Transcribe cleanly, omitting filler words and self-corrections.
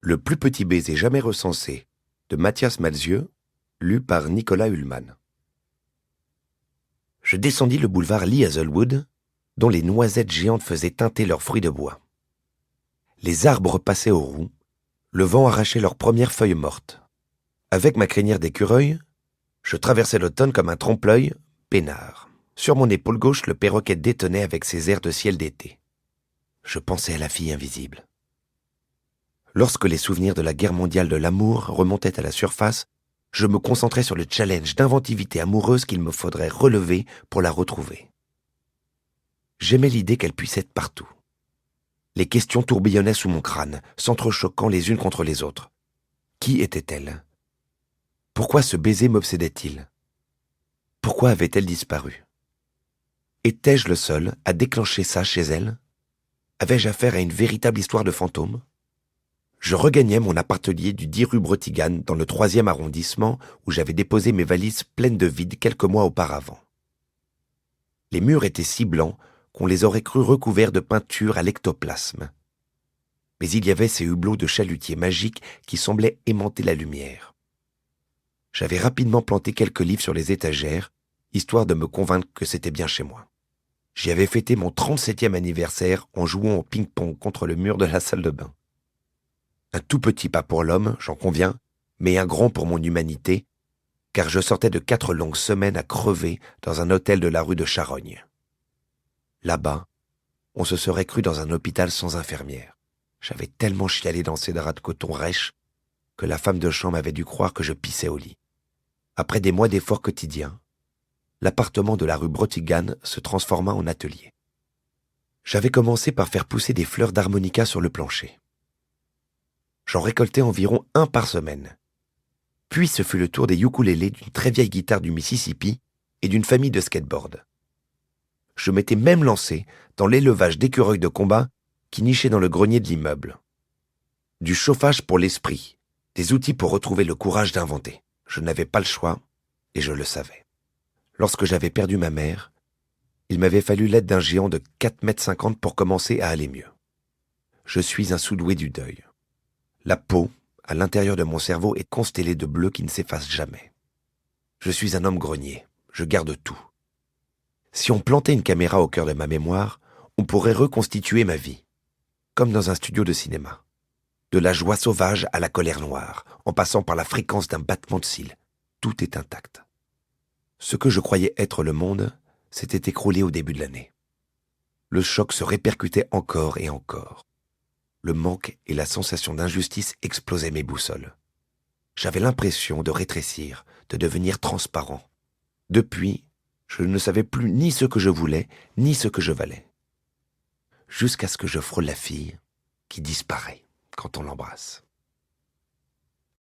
Le plus petit baiser jamais recensé de Mathias Malzieu, lu par Nicolas Ullmann. Je descendis le boulevard Lee Hazelwood, dont les noisettes géantes faisaient teinter leurs fruits de bois. Les arbres passaient aux roues, le vent arrachait leurs premières feuilles mortes. Avec ma crinière d'écureuil, je traversais l'automne comme un trompe-l'œil, peinard. Sur mon épaule gauche, le perroquet détonnait avec ses airs de ciel d'été. Je pensais à la fille invisible. Lorsque les souvenirs de la guerre mondiale de l'amour remontaient à la surface, je me concentrais sur le challenge d'inventivité amoureuse qu'il me faudrait relever pour la retrouver. J'aimais l'idée qu'elle puisse être partout. Les questions tourbillonnaient sous mon crâne, s'entrechoquant les unes contre les autres. Qui était-elle ? Pourquoi ce baiser m'obsédait-il ? Pourquoi avait-elle disparu ? Étais-je le seul à déclencher ça chez elle ? Avais-je affaire à une véritable histoire de fantôme ? Je regagnais mon appart-hôtel du 10 rue Bretiganne dans le 3e arrondissement où j'avais déposé mes valises pleines de vide quelques mois auparavant. Les murs étaient si blancs qu'on les aurait crus recouverts de peinture à l'ectoplasme. Mais il y avait ces hublots de chalutiers magiques qui semblaient aimanter la lumière. J'avais rapidement planté quelques livres sur les étagères, histoire de me convaincre que c'était bien chez moi. J'y avais fêté mon 37e anniversaire en jouant au ping-pong contre le mur de la salle de bain. Un tout petit pas pour l'homme, j'en conviens, mais un grand pour mon humanité, car je sortais de 4 longues semaines à crever dans un hôtel de la rue de Charogne. Là-bas, on se serait cru dans un hôpital sans infirmière. J'avais tellement chialé dans ces draps de coton rêches que la femme de chambre avait dû croire que je pissais au lit. Après des mois d'efforts quotidiens, l'appartement de la rue Bretiganne se transforma en atelier. J'avais commencé par faire pousser des fleurs d'harmonica sur le plancher. J'en récoltais environ 1 par semaine. Puis ce fut le tour des ukulélés d'une très vieille guitare du Mississippi et d'une famille de skateboard. Je m'étais même lancé dans l'élevage d'écureuils de combat qui nichaient dans le grenier de l'immeuble. Du chauffage pour l'esprit, des outils pour retrouver le courage d'inventer. Je n'avais pas le choix et je le savais. Lorsque j'avais perdu ma mère, il m'avait fallu l'aide d'un géant de 4,50 m pour commencer à aller mieux. Je suis un sous-doué du deuil. La peau, à l'intérieur de mon cerveau, est constellée de bleu qui ne s'efface jamais. Je suis un homme grenier, je garde tout. Si on plantait une caméra au cœur de ma mémoire, on pourrait reconstituer ma vie, comme dans un studio de cinéma. De la joie sauvage à la colère noire, en passant par la fréquence d'un battement de cils, tout est intact. Ce que je croyais être le monde s'était écroulé au début de l'année. Le choc se répercutait encore et encore. Le manque et la sensation d'injustice explosaient mes boussoles. J'avais l'impression de rétrécir, de devenir transparent. Depuis, je ne savais plus ni ce que je voulais, ni ce que je valais. Jusqu'à ce que je frôle la fille qui disparaît quand on l'embrasse.